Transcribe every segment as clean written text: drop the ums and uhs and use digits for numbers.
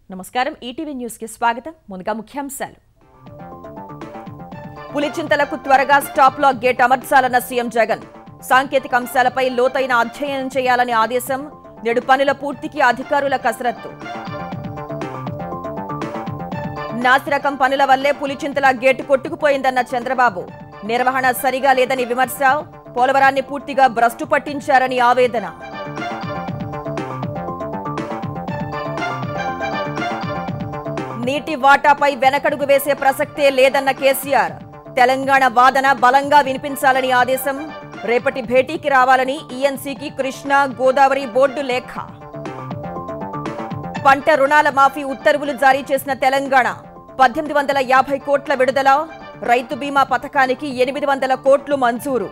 నమస్కారం ETV news కి స్వాగతం ముందుగా ముఖ్యాంశాలు పులిచింతలకు త్వరగా స్టాప్ లాక్ గేట్ అమర్చాలన్న సీఎం జగన్ సాంకేతిక అంశాలపై లోతైన అధ్యయనం చేయాలని ఆదేశం నేడు పనుల పూర్తికి అధికారుల కసరత్తు నాసిరకం పనుల వల్లే పులిచింతల గేటు కొట్టుకుపోయిందన్న చంద్రబాబు నిర్వహణ సరిగా లేదని విమర్శ పోలవరాన్ని పూర్తిగా భ్రష్టు పట్టించారని ఆవేదన నీటి వాటాపై వెనకడుగు వేసే ప్రసక్తే లేదన్న కేసీఆర్ తెలంగాణ వాదన బలంగా వినిపించాలని ఆదేశం రేపటి భేటీకి రావాలని ఈఎన్సీకి కృష్ణా గోదావరి బోర్డు లేఖ పంట రుణాల మాఫీ ఉత్తర్వులు జారీ చేసిన తెలంగాణ 1850 కోట్ల విడుదల రైతు బీమా పథకానికి 800 కోట్లు మంజూరు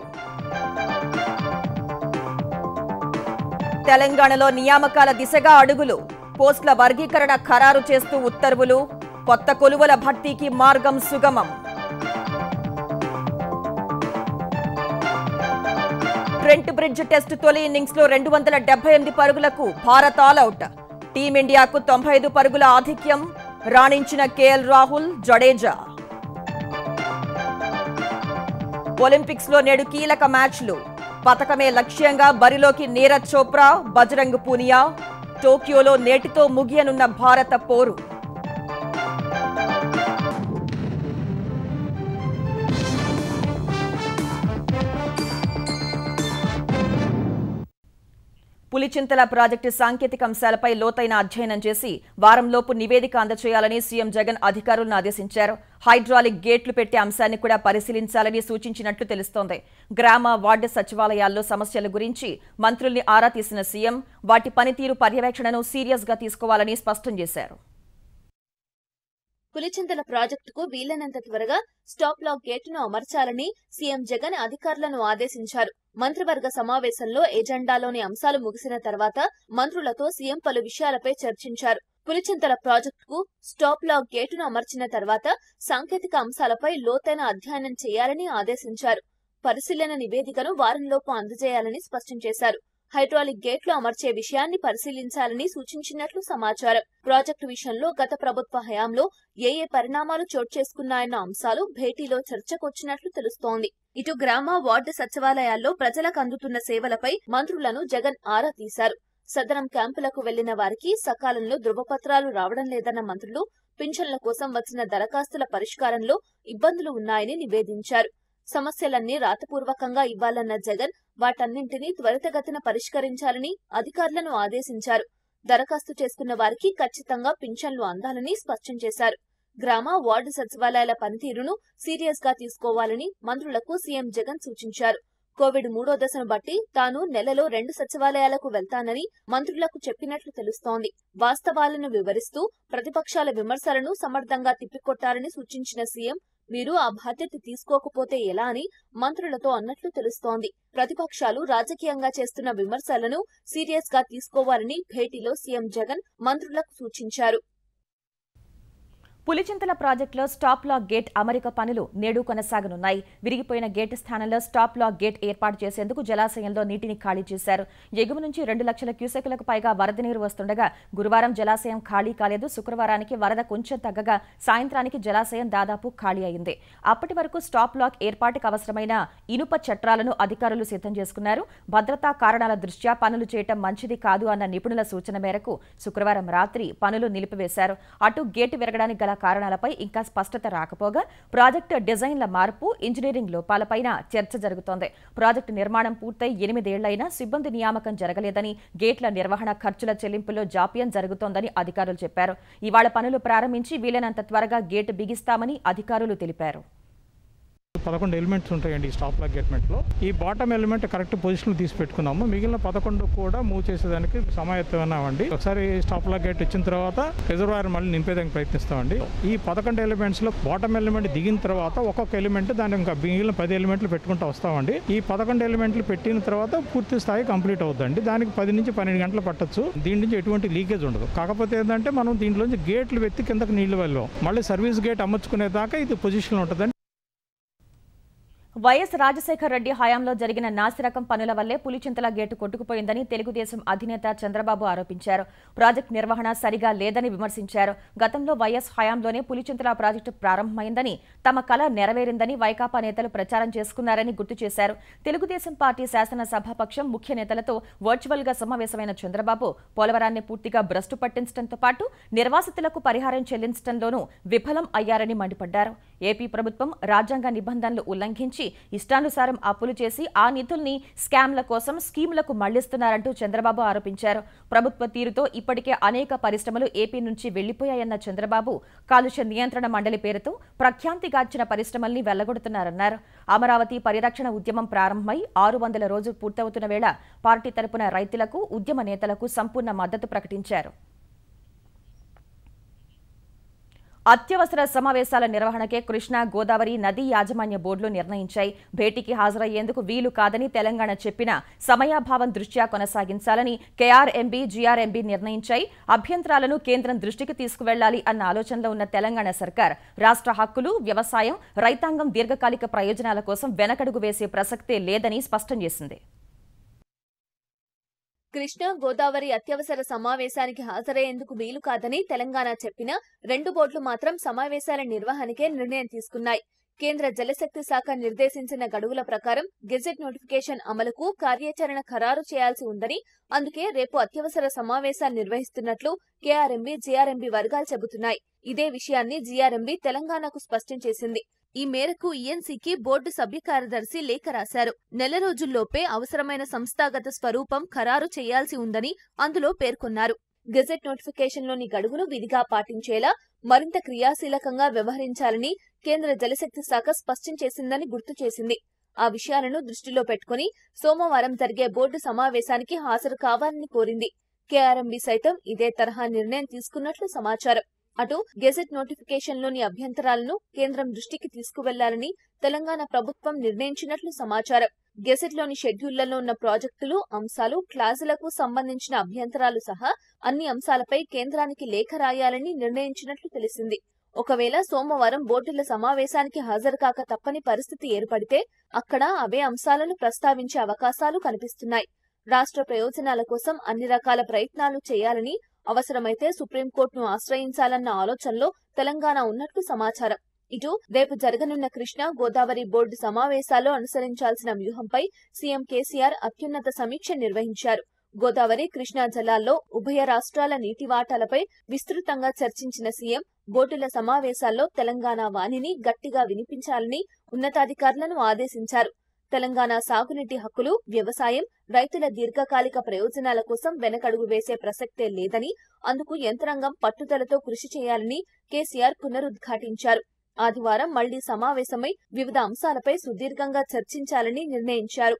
తెలంగాణలో నియామకాల దిశగా అడుగులు పోస్టుల వర్గీకరణ ఖరారు చేస్తూ ఉత్తర్వులు కొత్త కొలువుల భర్తీకి మార్గం సుగమం ట్రెంట్ బ్రిడ్జ్ టెస్ట్ తొలి ఇన్నింగ్స్ లో 278 పరుగులకు భారత్ ఆల్అౌట్ టీమిండియాకు 95 పరుగుల ఆధిక్యం రాణించిన కేఎల్ రాహుల్ జడేజా ఒలింపిక్స్ లో నేడు కీలక మ్యాచ్లు పతకమే లక్ష్యంగా బరిలోకి నీరజ్ చోప్రా బజరంగ్ పూనియా టోక్యోలో నేటితో ముగియనున్న భారత పోరు పులిచింతల ప్రాజెక్టు సాంకేతిక అంశాలపై లోతైన అధ్యయనం చేసి వారంలోపు నివేదిక అందజేయాలని సీఎం జగన్ అధికారులను ఆదేశించారు హైడ్రాలిక్ గేట్లు పెట్టే అంశాన్ని కూడా పరిశీలించాలని సూచించినట్లు తెలుస్తోంది గ్రామ వార్డు సచివాలయాల్లో సమస్యల గురించి మంత్రుల్ని ఆరా తీసిన సీఎం వాటి పనితీరు పర్యవేక్షణను సీరియస్ గా తీసుకోవాలని స్పష్టం చేశారు పులిచింతల ప్రాజెక్టుకు వీలైనంత త్వరగా స్టాప్ లాక్ గేటును అమర్చాలని సీఎం జగన్ అధికారులను ఆదేశించారు మంత్రివర్గ సమావేశంలో ఎజెండాలోని అంశాలు ముగిసిన తర్వాత మంత్రులతో సీఎం పలు విషయాలపై చర్చించారు పులిచింతల ప్రాజెక్టుకు స్టాప్ లాక్ గేటును అమర్చిన తర్వాత సాంకేతిక అంశాలపై లోతైన అధ్యయనం చేయాలని ఆదేశించారు పరిశీలన నివేదికను వారంలోపు అందజేయాలని స్పష్టం చేశారు హైడ్రాలిక్ గేట్లు అమర్చే విషయాన్ని పరిశీలించాలని సూచించినట్లు సమాచారం ప్రాజెక్టు విషయంలో గత ప్రభుత్వ హయాంలో ఏ పరిణామాలు చోటు చేసుకున్నాయన్న అంశాలు భేటీలో చర్చకొచ్చినట్లు తెలుస్తోంది ఇటు గ్రామ వార్డు సచివాలయాల్లో ప్రజలకు అందుతున్న సేవలపై మంత్రులను జగన్ ఆరా తీశారు సదరం క్యాంపులకు వెళ్లిన వారికి సకాలంలో ధృవపత్రాలు రావడం లేదన్న మంత్రులు పింఛన్ల కోసం వచ్చిన దరఖాస్తుల పరిష్కారంలో ఇబ్బందులు ఉన్నాయని నివేదించారు సమస్యలన్నీ రాతపూర్వకంగా ఇవ్వాలన్న జగన్ వాటన్నింటినీ త్వరితగతిన పరిష్కరించాలని అధికారులను ఆదేశించారు దరఖాస్తు చేసుకున్న వారికి ఖచ్చితంగా పింఛన్లు అందాలని స్పష్టం చేశారు గ్రామ వార్డు సచివాలయాల పనితీరును సీరియస్ గా తీసుకోవాలని మంత్రులకు సీఎం జగన్ సూచించారు కోవిడ్ 3వ దశను బట్టి తాను నెలలో 2 సచివాలయాలకు వెళ్తానని మంత్రులకు చెప్పినట్లు తెలుస్తోంది వాస్తవాలను వివరిస్తూ ప్రతిపక్షాల విమర్శలను సమర్థంగా తిప్పికొట్టాలని సూచించిన సీఎం మీరు ఆ బాధ్యత తీసుకోకపోతే ఎలా అని మంత్రులతో అన్నట్లు తెలుస్తోంది ప్రతిపక్షాలు రాజకీయంగా చేస్తున్న విమర్శలను సీరియస్ గా తీసుకోవాలని భేటీలో సీఎం జగన్ మంత్రులకు సూచించారు పులిచింతల ప్రాజెక్టులో స్టాప్ లాక్ గేట్ అమరిక పనులు నేడు కొనసాగనున్నాయి విరిగిపోయిన గేట్ స్థానంలో స్టాప్ లాక్ గేట్ ఏర్పాటు చేసేందుకు జలాశయంలో నీటిని ఖాళీ చేశారు ఎగువ నుంచి 2 లక్షల క్యూసెక్లకు పైగా వరద నీరు వస్తుండగా గురువారం జలాశయం ఖాళీ కాలేదు శుక్రవారానికి వరద కొంచెం తగ్గగా సాయంత్రానికి జలాశయం దాదాపు ఖాళీ అయింది అప్పటి వరకు స్టాప్ లాక్ ఏర్పాటుకు అవసరమైన ఇనుప చట్రాలను అధికారులు సిద్ధం చేసుకున్నారు భద్రతా కారణాల దృష్ట్యా పనులు చేయటం మంచిది కాదు అన్న నిపుణుల సూచన మేరకు శుక్రవారం రాత్రి పనులు నిలిపివేశారు అటు గేటు విరగడానికి కారణాలపై ఇంకా స్పష్టత రాకపోగా ప్రాజెక్టు డిజైన్ల మార్పు ఇంజనీరింగ్ లోపాలపైన చర్చ జరుగుతోంది ప్రాజెక్టు నిర్మాణం పూర్తయి 8 ఏళ్లైనా సిబ్బంది నియామకం జరగలేదని గేట్ల నిర్వహణ ఖర్చుల చెల్లింపులో జాప్యం జరుగుతోందని అధికారులు చెప్పారు ఇవాళ పనులు ప్రారంభించి వీలైనంత త్వరగా గేటు బిగిస్తామని అధికారులు తెలిపారు 11 ఎలిమెంట్స్ ఉంటాయండి ఈ స్టాప్ లాక్ గేట్మెంట్లో ఈ బాటమ్ ఎలిమెంట్ కరెక్ట్ పొజిషన్లో తీసి పెట్టుకున్నాము మిగిలిన 11 కూడా మూవ్ చేసేదానికి సమాయత్తమన్నామండి ఒకసారి స్టాప్ లాక్ గేట్ వచ్చిన తర్వాత రిజర్వాయర్ మళ్ళీ నింపేదానికి ప్రయత్నిస్తామండి ఈ 11 ఎలిమెంట్స్లో బాటమ్ ఎలిమెంట్ దిగిన తర్వాత ఒక్కొక్క ఎలిమెంట్ దాని ఇంకా మిగిలిన 10 ఎలిమెంట్లు పెట్టుకుంటూ వస్తామండి ఈ 11 ఎలిమెంట్లు పెట్టిన తర్వాత పూర్తి స్థాయి కంప్లీట్ అవుతుందండి దానికి 10 నుంచి 12 గంటలు పట్టచ్చు దీని నుంచి ఎటువంటి లీకేజ్ ఉండదు కాకపోతే ఏంటంటే మనం దీంట్లోంచి గేట్లు వెత్తి కిందకి నీళ్లు వెళ్ళాం మళ్ళీ సర్వీస్ గేట్ అమర్చుకునే దాకా ఇది పొజిషన్లో ఉంటుందండి వైఎస్ రాజశేఖర రెడ్డి హయాంలో జరిగిన నాసిరకం పనుల వల్లే పులిచింతల గేటు కొట్టుకుపోయిందని తెలుగుదేశం అధినేత చంద్రబాబు ఆరోపించారు. ప్రాజెక్టు నిర్వహణ సరిగా లేదని విమర్శించారు. గతంలో వైఎస్ హయాంలోనే పులిచింతల ప్రాజెక్టు ప్రారంభమైందని, తమ కల నెరవేరిందని వైకాపా నేతలు ప్రచారం చేసుకున్నారని గుర్తు చేశారు. తెలుగుదేశం పార్టీ శాసనసభాపక్షం ముఖ్య నేతలతో వర్చువల్ గా సమావేశమైన చంద్రబాబు పోలవరాన్ని పూర్తిగా భ్రష్టు పట్టించడంతో పాటు నిర్వాసితులకు పరిహారం చెల్లించడంలోనూ విఫలం అయ్యారని మండిపడ్డారు. ఏపీ ప్రభుత్వం రాజ్యాంగ నిబంధనలు ఉల్లంఘించి ఇష్టానుసారం అప్పులు చేసి ఆ నిధుల్ని స్కామ్ల కోసం స్కీములకు మళ్లిస్తున్నారంటూ చంద్రబాబు ఆరోపించారు. ప్రభుత్వ తీరుతో ఇప్పటికే అనేక పరిశ్రమలు ఏపీ నుంచి వెళ్లిపోయాయన్న చంద్రబాబు కాలుష్య నియంత్రణ మండలి పేరుతో ప్రఖ్యాతిగాంచిన పరిశ్రమల్ని వెళ్లగొడుతున్నారన్నారు. అమరావతి పరిరక్షణ ఉద్యమం ప్రారంభమై 600 రోజులు పూర్తవుతున్న వేళ పార్టీ తరపున రైతులకు, ఉద్యమ నేతలకు సంపూర్ణ మద్దతు ప్రకటించారు. అత్యవసర సమావేశాల నిర్వహణకే కృష్ణా గోదావరి నదీ యాజమాన్య బోర్డులు నిర్ణయించాయి. భేటీకి హాజరయ్యేందుకు వీలు కాదని తెలంగాణ చెప్పినా సమయాభావం దృష్ట్యా కొనసాగించాలని కేఆర్ఎంబీ, జీఆర్ఎంబీ నిర్ణయించాయి. అభ్యంతరాలను కేంద్రం దృష్టికి తీసుకువెళ్లాలి అన్న ఆలోచనలో ఉన్న తెలంగాణ సర్కార్ రాష్ట్ర హక్కులు, వ్యవసాయం, రైతాంగం దీర్ఘకాలిక ప్రయోజనాల కోసం వెనకడుగు వేసే ప్రసక్తే లేదని స్పష్టం చేసింది. కృష్ణా గోదావరి అత్యవసర సమావేశానికి హాజరయ్యేందుకు వీలు కాదని తెలంగాణ చెప్పినా 2 బోర్డులు మాత్రం సమావేశాల నిర్వహణకే నిర్ణయం తీసుకున్నాయి. కేంద్ర జలశక్తి శాఖ నిర్దేశించిన గడువుల ప్రకారం గెజెట్ నోటిఫికేషన్ అమలుకు కార్యాచరణ ఖరారు చేయాల్సి ఉందని, అందుకే రేపు అత్యవసర సమావేశాలు నిర్వహిస్తున్నట్లు కేఆర్ఎంబీ, జీఆర్ఎంబీ వర్గాలు చెబుతున్నాయి. ఇదే విషయాన్ని జీఆర్ఎంబీ తెలంగాణకు స్పష్టం చేసింది. ఈ మేరకు ఈఎన్సీకి బోర్డు సభ్య కార్యదర్శి లేఖ రాశారు. నెల రోజుల్లోపే అవసరమైన సంస్థాగత స్వరూపం ఖరారు చేయాల్సి ఉందని అందులో పేర్కొన్నారు. గెజెట్ నోటిఫికేషన్లోని గడువును విధిగా పాటించేలా మరింత క్రియాశీలకంగా వ్యవహరించాలని కేంద్ర జలశక్తి శాఖ స్పష్టం చేసిందని గుర్తు చేసింది. ఆ విషయాలను దృష్టిలో పెట్టుకుని సోమవారం జరిగే బోర్డు సమావేశానికి హాజరు కావాలని కోరింది. కేఆర్ఎంబీ సైతం ఇదే తరహా నిర్ణయం తీసుకున్నట్లు సమాచారం. అటు గెజెట్ నోటిఫికేషన్లోని అభ్యంతరాలను కేంద్రం దృష్టికి తీసుకువెళ్లాలని తెలంగాణ ప్రభుత్వం నిర్ణయించినట్లు సమాచారం. గెజెట్లోని షెడ్యూళ్లలో ఉన్న ప్రాజెక్టులు, అంశాలు, క్లాజులకు సంబంధించిన అభ్యంతరాలు సహా అన్ని అంశాలపై కేంద్రానికి లేఖ రాయాలని నిర్ణయించినట్లు తెలిసింది. ఒకవేళ సోమవారం బోర్డుల సమావేశానికి హాజరు కాక తప్పని పరిస్థితి ఏర్పడితే అక్కడ అవే అంశాలను ప్రస్తావించే అవకాశాలు కనిపిస్తున్నాయి. రాష్ట్ర ప్రయోజనాల కోసం అన్ని రకాల ప్రయత్నాలు చేయాలని, అవసరమైతే సుప్రీంకోర్టును ఆశ్రయించాలన్న ఆలోచనలో తెలంగాణ ఉన్నట్లు సమాచారం. ఇటు రేపు జరగనున్న కృష్ణా గోదావరి బోర్డు సమావేశాల్లో అనుసరించాల్సిన వ్యూహంపై సీఎం కేసీఆర్ అత్యున్నత సమీక్ష నిర్వహించారు. గోదావరి, కృష్ణా జలాల్లో ఉభయ రాష్ట్రాల నీటి వాటాలపై విస్తృతంగా చర్చించిన సీఎం బోర్డుల సమావేశాల్లో తెలంగాణ వాణిని గట్టిగా వినిపించాలని ఉన్నతాధికారులను ఆదేశించారు. తెలంగాణ సాగునీటి హక్కులు, వ్యవసాయం, రైతుల దీర్ఘకాలిక ప్రయోజనాల కోసం వెనకడుగు వేసే ప్రసక్తే లేదని, అందుకు యంత్రాంగం పట్టుదలతో కృషి చేయాలని కేసీఆర్ పునరుద్ఘాటించారు. ఆదివారం మళ్లీ సమావేశమై వివిధ అంశాలపై సుదీర్ఘంగా చర్చించాలని నిర్ణయించారు.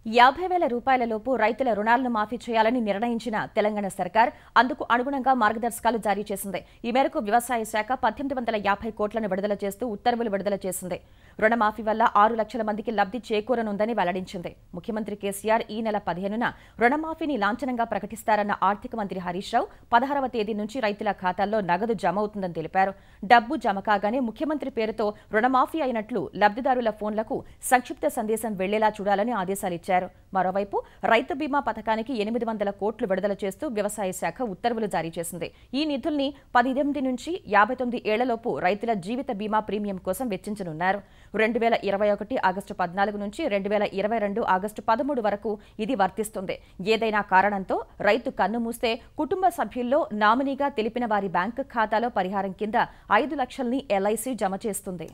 50,000 రూపాయలలోపు రైతుల రుణాలను మాఫీ చేయాలని నిర్ణయించిన తెలంగాణ సర్కార్ అందుకు అనుగుణంగా మార్గదర్శకాలు జారీ చేసింది. ఈ మేరకు వ్యవసాయ శాఖ 1850 కోట్లను విడుదల చేస్తూ ఉత్తర్వులు విడుదల చేసింది. రుణమాఫీ వల్ల 6 లక్షల మందికి లబ్ధి చేకూరనుందని వెల్లడించింది. ముఖ్యమంత్రి కేసీఆర్ ఈ నెల 15న రుణమాఫీని లాంఛనంగా ప్రకటిస్తారన్న ఆర్థిక మంత్రి హరీష్ రావు 16వ తేదీ నుంచి రైతుల ఖాతాల్లో నగదు జమ అవుతుందని తెలిపారు. డబ్బు జమ కాగానే ముఖ్యమంత్రి పేరుతో రుణమాఫీ అయినట్లు లబ్ధిదారుల ఫోన్లకు సంక్షిప్త సందేశం వెళ్లేలా చూడాలని ఆదేశాలిచ్చారు. మరోవైపు రైతు బీమా పథకానికి 800 కోట్లు విడుదల చేస్తూ వ్యవసాయ శాఖ ఉత్తర్వులు జారీ చేసింది. ఈ నిధుల్ని 18 నుంచి 59 ఏళ్లలోపు రైతుల జీవిత బీమా ప్రీమియం కోసం వెచ్చించనున్నారు. 2021 ఆగస్టు 14 నుంచి 2022 ఆగస్టు 13 వరకు ఇది వర్తిస్తుంది. ఏదైనా కారణంతో రైతు కన్ను మూస్తే కుటుంబ సభ్యుల్లో నామినీగా తెలిపిన వారి బ్యాంకు ఖాతాలో పరిహారం కింద 5 లక్షల్ని ఎల్ఐసి జమ చేస్తుంది.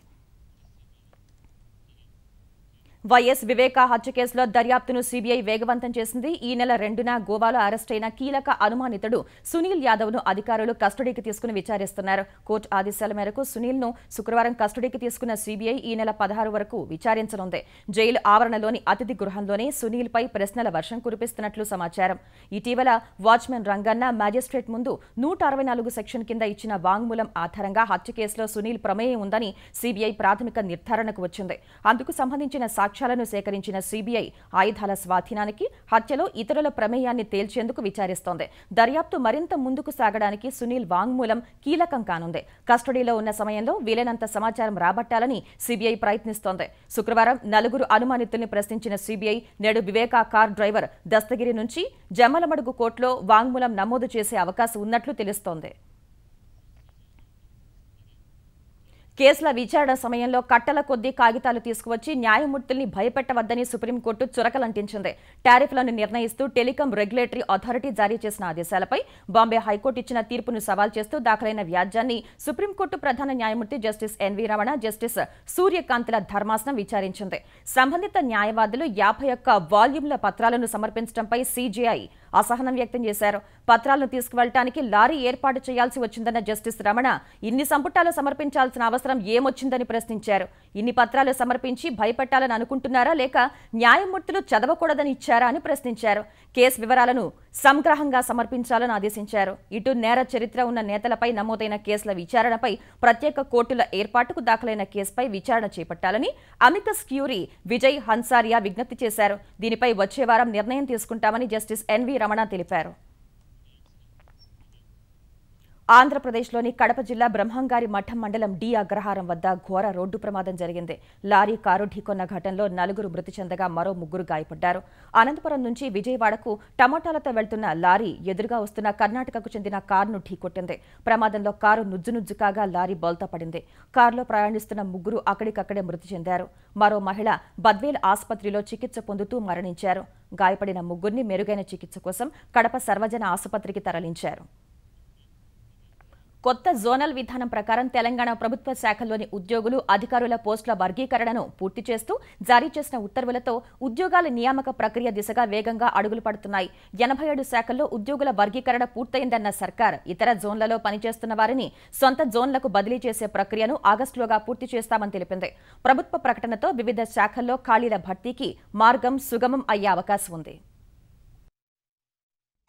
వైఎస్ వివేకా హత్య కేసులో దర్యాప్తును సీబీఐ వేగవంతం చేసింది. ఈ నెల 2న గోవాలో అరెస్టైన కీలక అనుమానితుడు సునీల్ యాదవ్ను అధికారులు కస్టడీకి తీసుకుని విచారిస్తున్నారు. కోర్టు ఆదేశాల మేరకు సునీల్ను శుక్రవారం కస్టడీకి తీసుకున్న సీబీఐ ఈ నెల 16 వరకు విచారించనుంది. జైలు ఆవరణలోని అతిథి గృహంలోనే సునీల్పై ప్రశ్నల వర్షం కురిపిస్తున్నట్లు సమాచారం. ఇటీవల వాచ్మెన్ రంగన్న మ్యాజిస్ట్రేట్ ముందు 164 సెక్షన్ కింద ఇచ్చిన వాంగ్మూలం ఆధారంగా హత్య కేసులో సునీల్ ప్రమేయం ఉందని సీబీఐ ప్రాథమిక నిర్ధారణకు వచ్చింది. అందుకు సంబంధించిన సాక్ష్యాలను సేకరించిన సీబీఐ ఆయుధాల స్వాధీనానికి, హత్యలో ఇతరుల ప్రమేయాన్ని తేల్చేందుకు విచారిస్తోంది. దర్యాప్తు మరింత ముందుకు సాగడానికి సునీల్ వాంగ్మూలం కీలకం కానుంది. కస్టడీలో ఉన్న సమయంలో వీలైనంత సమాచారం రాబట్టాలని సీబీఐ ప్రయత్నిస్తోంది. శుక్రవారం 4 అనుమానితుల్ని ప్రశ్నించిన సీబీఐ నేడు వివేకా కార్ డ్రైవర్ దస్తగిరి నుంచి జమ్మలమడుగు కోర్టులో వాంగ్మూలం నమోదు చేసే అవకాశం ఉన్నట్లు తెలుస్తోంది. కేసుల విచారణ సమయంలో కట్టల కొద్దీ కాగితాలు తీసుకువచ్చి న్యాయమూర్తుల్ని భయపెట్టవద్దని సుప్రీంకోర్టు చురకలంటించింది. టారిఫ్లను నిర్ణయిస్తూ టెలికాం రెగ్యులేటరీ అథారిటీ జారీ చేసిన ఆదేశాలపై బాంబే హైకోర్టు ఇచ్చిన తీర్పును సవాల్ చేస్తూ దాఖలైన వ్యాజ్యాన్ని సుప్రీంకోర్టు ప్రధాన న్యాయమూర్తి జస్టిస్ ఎన్వీ రమణ, జస్టిస్ సూర్యకాంత్ల ధర్మాసనం విచారించింది. సంబంధిత న్యాయవాదులు 51 వాల్యూమ్ల పత్రాలను సమర్పించడంపై సీజేఐ అసహనం వ్యక్తం చేశారు. పత్రాలను తీసుకువెళ్లడానికి లారీ ఏర్పాటు చేయాల్సి వచ్చిందన్న జస్టిస్ రమణ ఇన్ని సంపుటాలు సమర్పించాల్సిన అవసరం ఏమొచ్చిందని ప్రశ్నించారు. ఇన్ని పత్రాలు సమర్పించి భయపెట్టాలని అనుకుంటున్నారా లేక న్యాయమూర్తులు చదవకూడదని ఇచ్చారా అని ప్రశ్నించారు. కేసు వివరాలను సంగ్రహంగా సమర్పించాలని ఆదేశించారు. ఇటు నేర చరిత్ర ఉన్న నేతలపై నమోదైన కేసుల విచారణపై ప్రత్యేక కోర్టుల ఏర్పాటుకు దాఖలైన కేసుపై విచారణ చేపట్టాలని అమికస్ క్యూరీ విజయ్ హన్సారియా విజ్ఞప్తి చేశారు. దీనిపై వచ్చే వారం నిర్ణయం తీసుకుంటామని జస్టిస్ ఎన్వీ రమణ తెలిపారు. ఆంధ్రప్రదేశ్లోని కడప జిల్లా బ్రహ్మంగారి మఠం మండలం డి అగ్రహారం వద్ద ఘోర రోడ్డు ప్రమాదం జరిగింది. లారీ కారు ఢీకొన్న ఘటనలో 4 మృతి చెందగా మరో 3 గాయపడ్డారు. అనంతపురం నుంచి విజయవాడకు టమోటాలతో వెళ్తున్న లారీ ఎదురుగా వస్తున్న కర్ణాటకకు చెందిన కారును ఢీకొట్టింది. ప్రమాదంలో కారు నుజ్జునుజ్జు కాగా లారీ బోల్తా పడింది. కారులో ప్రయాణిస్తున్న 3 అక్కడికక్కడే మృతి చెందారు. మరో మహిళ బద్వేల్ ఆసుపత్రిలో చికిత్స పొందుతూ మరణించారు. గాయపడిన 3 మెరుగైన చికిత్స కోసం కడప సర్వజన ఆసుపత్రికి తరలించారు. కొత్త జోనల్ విధానం ప్రకారం తెలంగాణ ప్రభుత్వ శాఖల్లోని ఉద్యోగులు, అధికారుల పోస్టుల వర్గీకరణను పూర్తి చేస్తూ జారీ చేసిన ఉత్తర్వులతో ఉద్యోగాల నియామక ప్రక్రియ దిశగా వేగంగా అడుగులు పడుతున్నాయి. 87 శాఖల్లో ఉద్యోగుల వర్గీకరణ పూర్తయిందన్న సర్కార్ ఇతర జోన్లలో పనిచేస్తున్న వారిని సొంత జోన్లకు బదిలీ చేసే ప్రక్రియను ఆగస్టులోగా పూర్తి చేస్తామని తెలిపింది. ప్రభుత్వ ప్రకటనతో వివిధ శాఖల్లో ఖాళీల భర్తీకి మార్గం సుగమం అయ్యే అవకాశం ఉంది.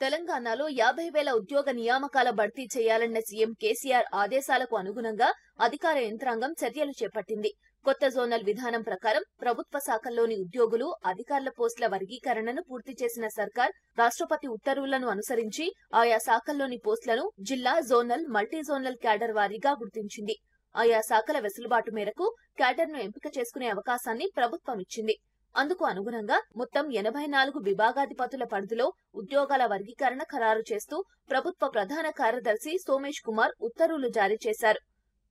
తెలంగాణలో 50,000 ఉద్యోగ నియామకాల భర్తీ చేయాలన్న సీఎం కేసీఆర్ ఆదేశాలకు అనుగుణంగా అధికార యంత్రాంగం చర్యలు చేపట్టింది. కొత్త జోనల్ విధానం ప్రకారం ప్రభుత్వ శాఖల్లోని ఉద్యోగులు, అధికారుల పోస్టుల వర్గీకరణను పూర్తి చేసిన సర్కార్ రాష్ట్రపతి ఉత్తర్వులను అనుసరించి ఆయా శాఖల్లోని పోస్టులను జిల్లా, జోనల్, మల్టీ జోనల్ క్యాడర్ వారీగా గుర్తించింది. ఆయా శాఖల వెసులుబాటు మేరకు క్యాడర్ను ఎంపిక చేసుకునే అవకాశాన్ని ప్రభుత్వం ఇచ్చింది. అందుకు అనుగుణంగా మొత్తం 84 విభాగాధిపతుల పరిధిలో ఉద్యోగాల వర్గీకరణ ఖరారు చేస్తూ ప్రభుత్వ ప్రధాన కార్యదర్శి సోమేష్ కుమార్ ఉత్తర్వులు జారీ చేశారు.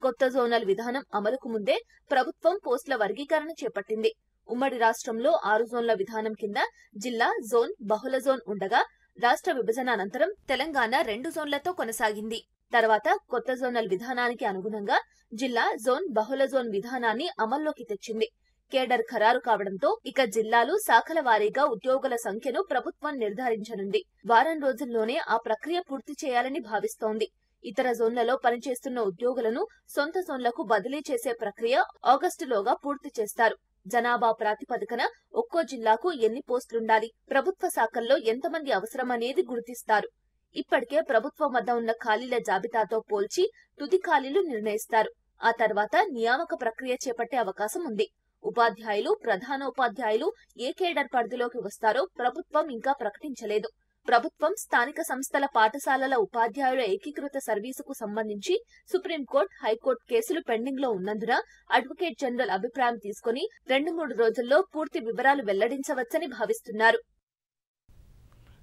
కొత్త జోనల్ విధానం అమలుకు ముందే ప్రభుత్వం పోస్టుల వర్గీకరణ చేపట్టింది. ఉమ్మడి రాష్ట్రంలో 6 జోన్ల విధానం కింద జిల్లా, జోన్, బహుళ జోన్ ఉండగా రాష్ట్ర విభజన అనంతరం తెలంగాణ 2 జోన్లతో కొనసాగింది. తర్వాత కొత్త జోనల్ విధానానికి అనుగుణంగా జిల్లా, జోన్, బహుళ జోన్ విధానాన్ని అమల్లోకి తెచ్చింది. కేడర్ ఖరారు కావడంతో ఇక జిల్లాలు, శాఖల వారీగా ఉద్యోగుల సంఖ్యను ప్రభుత్వం నిర్ధారించనుంది. వారం రోజుల్లోనే ఆ ప్రక్రియ పూర్తి చేయాలని భావిస్తోంది. ఇతర జోన్లలో పనిచేస్తున్న ఉద్యోగులను సొంత జోన్లకు బదిలీ చేసే ప్రక్రియ ఆగస్టులోగా పూర్తి చేస్తారు. జనాభా ప్రాతిపదికన ఒక్కో జిల్లాకు ఎన్ని పోస్టులుండాలి, ప్రభుత్వ శాఖల్లో ఎంతమంది అవసరమనేది గుర్తిస్తారు. ఇప్పటికే ప్రభుత్వం వద్ద ఉన్న ఖాళీల జాబితాతో పోల్చి తుది ఖాళీలు నిర్ణయిస్తారు. ఆ తర్వాత నియామక ప్రక్రియ చేపట్టే అవకాశం ఉంది. ఉపాధ్యాయులు, ప్రధానోపాధ్యాయులు ఏ కేడర్ పరిధిలోకి వస్తారో ప్రభుత్వం ఇంకా ప్రకటించలేదు. ప్రభుత్వం, స్థానిక సంస్థల పాఠశాలల ఉపాధ్యాయుల ఏకీకృత సర్వీసుకు సంబంధించి సుప్రీంకోర్టు, హైకోర్టు కేసులు పెండింగ్ లో ఉన్నందున అడ్వకేట్ జనరల్ అభిప్రాయం తీసుకుని 2-3 రోజుల్లో పూర్తి వివరాలు వెల్లడించవచ్చని భావిస్తున్నారు.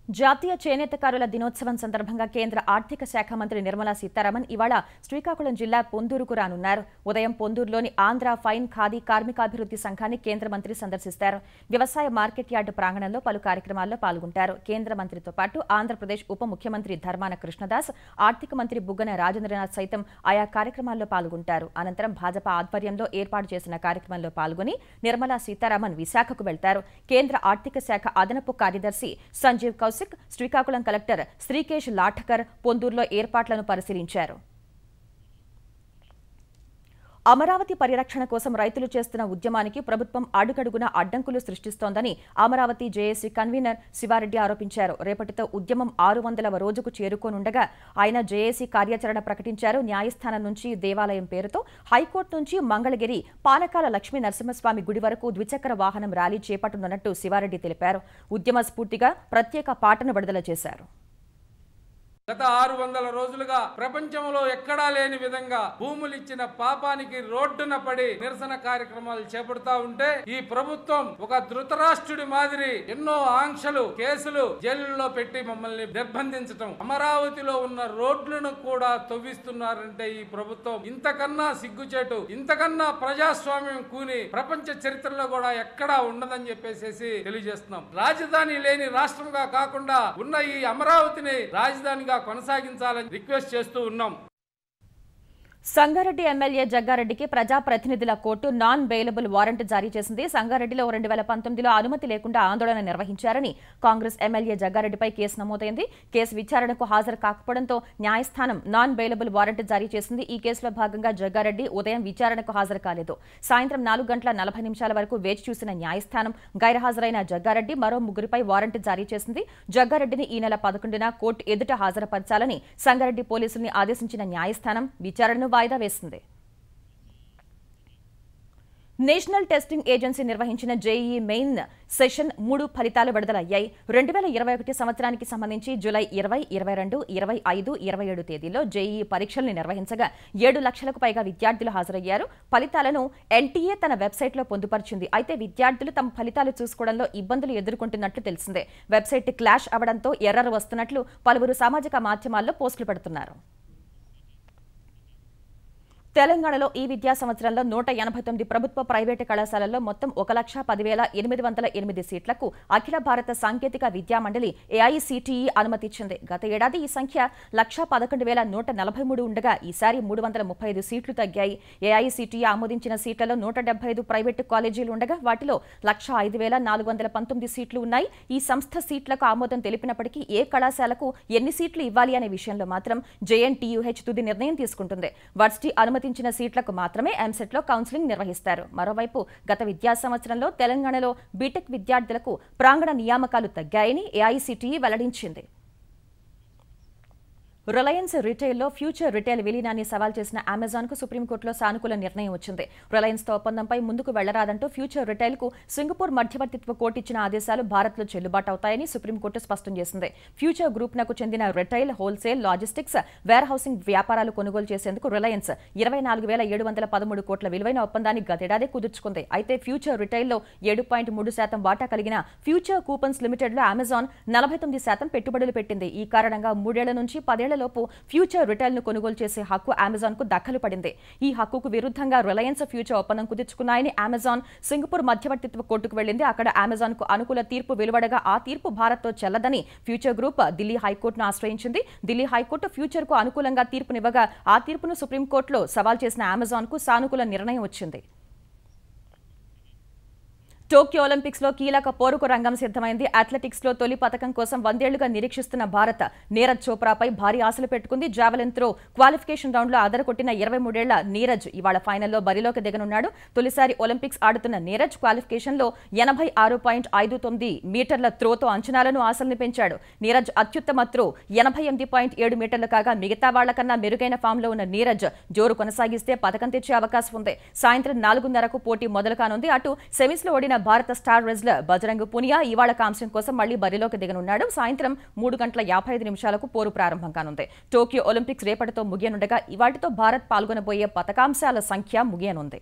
జాతీయ చేనేతకారుల దినోత్సవం సందర్భంగా కేంద్ర ఆర్థిక శాఖ మంత్రి నిర్మలా సీతారామన్ ఇవాళ శ్రీకాకుళం జిల్లా పొందూరుకు రానున్నారు. ఉదయం పొందూరులోని ఆంధ్ర ఫైన్ ఖాదీ కార్మికాభివృద్ధి సంఘాన్ని కేంద్ర మంత్రి సందర్శిస్తారు. వ్యవసాయ మార్కెట్ యార్డు ప్రాంగణంలో పలు కార్యక్రమాల్లో పాల్గొంటారు. కేంద్ర మంత్రితో పాటు ఆంధ్రప్రదేశ్ ఉప ముఖ్యమంత్రి ధర్మాన కృష్ణదాస్, ఆర్థిక మంత్రి బుగ్గన రాజేంద్రనాథ్ సైతం ఆయా కార్యక్రమాల్లో పాల్గొంటారు. అనంతరం భాజపా ఆధ్వర్యంలో ఏర్పాటు చేసిన కార్యక్రమంలో పాల్గొని నిర్మలా సీతారామన్ విశాఖకు వెళ్తారు. కేంద్ర ఆర్థిక శాఖ అదనపు కార్యదర్శి సంజీవ్ కౌశిక్, శ్రీకాకుళం కలెక్టర్ శ్రీకేష్ లాఠకర్ పొందూరులో ఏర్పాట్లను పరిశీలించారు. అమరావతి పరిరక్షణ కోసం రైతులు చేస్తున్న ఉద్యమానికి ప్రభుత్వం అడుగడుగున అడ్డంకులు సృష్టిస్తోందని అమరావతి జేఏసీ కన్వీనర్ శివారెడ్డి ఆరోపించారు. రేపటితో ఉద్యమం 600వ రోజుకు చేరుకోనుండగా ఆయన జేఏసీ కార్యాచరణ ప్రకటించారు. న్యాయస్థానం నుంచి దేవాలయం పేరుతో, హైకోర్టు నుంచి మంగళగిరి పానకాల లక్ష్మీ నరసింహస్వామి గుడి వరకు ద్విచక్ర వాహనం ర్యాలీ చేపట్టనున్నట్టు శివారెడ్డి తెలిపారు. ఉద్యమ స్ఫూర్తిగా ప్రత్యేక పాటను విడుదల చేశారు. గత 600 రోజులుగా ప్రపంచంలో ఎక్కడా లేని విధంగా భూములు ఇచ్చిన పాపానికి రోడ్డున పడి నిరసన కార్యక్రమాలు చేపడతా ఉంటే ఈ ప్రభుత్వం ఒక ధృతరాష్ట్రుడి మాదిరి ఎన్నో ఆంక్షలు, కేసులు జైలులో పెట్టి మమ్మల్ని నిర్బంధించటం, అమరావతిలో ఉన్న రోడ్లను కూడా తవ్విస్తున్నారంటే ఈ ప్రభుత్వం ఇంతకన్నా సిగ్గుచేటు, ఇంతకన్నా ప్రజాస్వామ్యం కూని ప్రపంచ చరిత్రలో కూడా ఎక్కడా ఉండదని చెప్పేసి తెలియజేస్తున్నాం. రాజధాని లేని రాష్ట్రంగా కాకుండా ఉన్న ఈ అమరావతిని రాజధానిగా కొనసాగించాలని రిక్వెస్ట్ చేస్తూ ఉన్నాం. సంగారెడ్డి ఎమ్మెల్యే జగ్గారెడ్డికి ప్రజాప్రతినిధుల కోర్టు నాన్ బెయిలబుల్ వారెంట్ జారీ చేసింది. సంగారెడ్డిలో 2019లో అనుమతి లేకుండా ఆందోళన నిర్వహించారని కాంగ్రెస్ ఎమ్మెల్యే జగ్గారెడ్డిపై కేసు నమోదైంది. కేసు విచారణకు హాజరు కాకపోవడంతో న్యాయస్థానం నాన్ బెయిలబుల్ వారెంట్ జారీ చేసింది. ఈ కేసులో భాగంగా జగ్గారెడ్డి ఉదయం విచారణకు హాజరు కాలేదు. సాయంత్రం 4:40 వరకు వేచి చూసిన న్యాయస్థానం గైర్హాజరైన జగ్గారెడ్డి మరో 3 వారెంట్ జారీ చేసింది. జగ్గారెడ్డిని ఈ నెల 11న కోర్టు ఎదుట హాజరుపరచాలని సంగారెడ్డి పోలీసుల్ని ఆదేశించిన న్యాయస్థానం విచారణను వాయిదా వేసింది. నేషనల్ టెస్టింగ్ ఏజెన్సీ నిర్వహించిన జేఈఈ మెయిన్ సెషన్ 3 ఫలితాలు విడుదలయ్యాయి. 2021 సంవత్సరానికి సంబంధించి జూలై 20, 22, 25, 27 తేదీల్లో జేఈఈ పరీక్షల్ని నిర్వహించగా 7 లక్షలకు పైగా విద్యార్థులు హాజరయ్యారు. ఫలితాలను ఎన్టీఏ తన వెబ్సైట్లో పొందుపరిచింది. అయితే విద్యార్థులు తమ ఫలితాలు చూసుకోవడంలో ఇబ్బందులు ఎదుర్కొంటున్నట్లు తెలిసిందే. వెబ్సైట్ క్లాష్ అవడంతో ఎర్రర్ వస్తున్నట్లు పలువురు సామాజిక మాధ్యమాల్లో పోస్టులు పెడుతున్నారు. తెలంగాణలో ఈ విద్యా సంవత్సరంలో 189 ప్రభుత్వ ప్రైవేటు కళాశాలల్లో మొత్తం 1,10,808 సీట్లకు అఖిల భారత సాంకేతిక విద్యా మండలి ఏఐసిటిఈ అనుమతిచ్చింది. గత ఏడాది ఈ సంఖ్య 111,143 ఉండగా ఈసారి 335 సీట్లు తగ్గాయి. ఏఐసిటిఈ ఆమోదించిన సీట్లలో 175 ప్రైవేటు కాలేజీలు ఉండగా వాటిలో 105,419 సీట్లు ఉన్నాయి. ఈ సంస్థ సీట్లకు ఆమోదం తెలిపినప్పటికీ ఏ కళాశాలకు ఎన్ని సీట్లు ఇవ్వాలి అనే విషయంలో మాత్రం జేఎన్టీయూహెచ్ తుది నిర్ణయం తీసుకుంటుంది. వర్సిటీ అనుమతించిన సీట్లకు మాత్రమే ఎంసెట్లో కౌన్సిలింగ్ నిర్వహిస్తారు. మరోవైపు గత విద్యా సంవత్సరంలో తెలంగాణలో బీటెక్ విద్యార్థులకు ప్రాంగణ నియామకాలు తగ్గాయని ఏఐసిటిఈ వెల్లడించింది. రిలయన్స్ రిటైల్లో ఫ్యూచర్ రిటైల్ విలీనాన్ని సవాల్ చేసిన అమెజాన్కు సుప్రీంకోర్టులో సానుకూల నిర్ణయం వచ్చింది. రిలయన్స్తో ఒప్పందంపై ముందుకు వెళ్లరాదంటూ ఫ్యూచర్ రిటైల్కు సింగపూర్ మధ్యవర్తిత్వ కోర్టు ఇచ్చిన ఆదేశాలు భారత్లో చెల్లుబాటు అవుతాయని సుప్రీంకోర్టు స్పష్టం చేసింది. ఫ్యూచర్ గ్రూప్నకు చెందిన retail, wholesale, logistics, warehousing వ్యాపారాలు కొనుగోలు చేసేందుకు రిలయన్స్ 24,713 కోట్ల విలువైన ఒప్పందాన్ని గతేడాది కుదుర్చుకుంది. అయితే ఫ్యూచర్ రిటైల్లో 7.3% వాటా కలిగిన ఫ్యూచర్ కూపన్స్ లిమిటెడ్లో అమెజాన్ 49% పెట్టుబడులు పెట్టింది. ఈ కారణంగా 3 ఏళ్ల నుంచి 10 లోపు ఫ్యూచర్ రిటైల్ ను కొనుగోలు చేసే హక్కు అమెజాన్ కు దఖలు పడింది. ఈ హక్కుకు విరుద్ధంగా రిలయన్స్ ఫ్యూచర్ ఒప్పందం కుదుర్చుకున్నాయని అమెజాన్ సింగపూర్ మధ్యవర్తిత్వ కోర్టుకు వెళ్లింది. అక్కడ అమెజాన్ కు అనుకూల తీర్పు వెలువడగా ఆ తీర్పు భారత్ తో చెల్లదని ఫ్యూచర్ గ్రూప్ ఢిల్లీ హైకోర్టును ఆశ్రయించింది. ఢిల్లీ హైకోర్టు ఫ్యూచర్ కు అనుకూలంగా తీర్పునివ్వగా ఆ తీర్పును సుప్రీంకోర్టులో సవాల్ చేసిన అమెజాన్ కు సానుకూల నిర్ణయం వచ్చింది. టోక్యో ఒలింపిక్స్ లో కీలక పోరుకు రంగం సిద్ధమైంది. అథ్లెటిక్స్ లో తొలి పతకం కోసం 100 ఏళ్లుగా నిరీక్షిస్తున్న భారత్ నీరజ్ చోప్రాపై భారీ ఆశలు పెట్టుకుంది. జావెలిన్ త్రో క్వాలిఫికేషన్ రౌండ్ లో అదరకొట్టిన 23 ఏళ్ల నీరజ్ ఇవాళ ఫైనల్లో బరిలోకి దిగనున్నాడు. తొలిసారి ఒలింపిక్స్ ఆడుతున్న నీరజ్ క్వాలిఫికేషన్ లో 86.59 మీటర్ల త్రోతో అంచనాలను ఆశల్ని పెంచాడు. నీరజ్ అత్యుత్తమ త్రో 88.7 మీటర్లు కాగా మిగతా వాళ్లకన్నా మెరుగైన ఫామ్ లో ఉన్న నీరజ్ జోరు కొనసాగిస్తే పతకం తెచ్చే అవకాశం ఉంది. సాయంత్రం 4:30కు పోటీ మొదలు కానుంది. అటు సెమీస్ లో ఓడిన భారత స్టార్ రెజ్లర్ బజరంగ్ పునియా ఇవాళ కాంస్యం కోసం మళ్లీ బరిలోకి దిగనున్నాడు. సాయంత్రం 3:55 పోరు ప్రారంభం కానుంది. టోక్యో ఒలింపిక్స్ రేపటితో ముగియనుండగా ఇవాటితో భారత్ పాల్గొనబోయే పతకాంశాల సంఖ్య ముగియనుంది.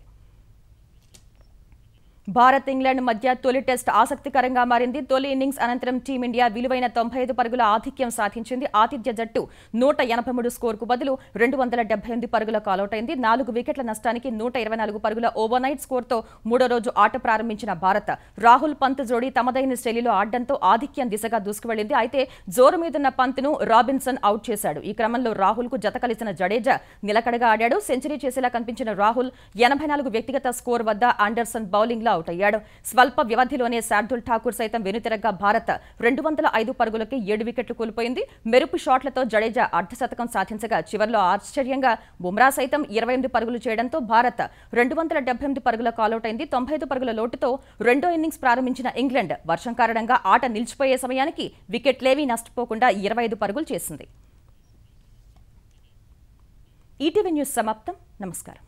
భారత్ ఇంగ్లాండ్ మధ్య తొలి టెస్ట్ ఆసక్తికరంగా మారింది. తొలి ఇన్నింగ్స్ అనంతరం టీమిండియా విలువైన 95 పరుగుల ఆధిక్యం సాధించింది. ఆతిథ్య జట్టు 183 స్కోరుకు బదులు 278 పరుగుల కాలౌట్ అయింది. 4 వికెట్ల నష్టానికి 124 పరుగుల ఓవర్నైట్ స్కోర్తో మూడో రోజు ఆట ప్రారంభించిన భారత్ రాహుల్ పంత్ జోడీ తమదైన శైలిలో ఆడడంతో ఆధిక్యం దిశగా దూసుకువెళ్లింది. అయితే జోరు మీదున్న పంత్ను రాబిన్సన్ అవుట్ చేశాడు. ఈ క్రమంలో రాహుల్ కు జత కలిసిన జడేజా నిలకడగా ఆడాడు. సెంచరీ చేసేలా కనిపించిన రాహుల్ 84 వ్యక్తిగత స్కోర్ వద్ద ఆండర్సన్ బౌలింగ్లో అవుట్ అయ్యాడు. స్వల్ప వ్యవధిలోనే శార్దుల్ ఠాకూర్ సైతం వెనుతిరగ్గా భారత్ 205 పరుగులకి 7 వికెట్లు కోల్పోయింది. మెరుపు షాట్లతో జడేజా అర్ధశతకం సాధించగా చివర్లో ఆశ్చర్యంగా బుమ్రా సైతం 28 పరుగులు చేయడంతో భారత్ 278 పరుగుల కాలౌట్ అయింది. 95 పరుగుల లోటుతో రెండో ఇన్నింగ్స్ ప్రారంభించిన ఇంగ్లాండ్ వర్షం కారణంగా ఆట నిలిచిపోయే సమయానికి వికెట్లేవీ నష్టపోకుండా 25 పరుగులు చేసింది. ఈటీవీ న్యూస్ సమాప్తం. నమస్కారం.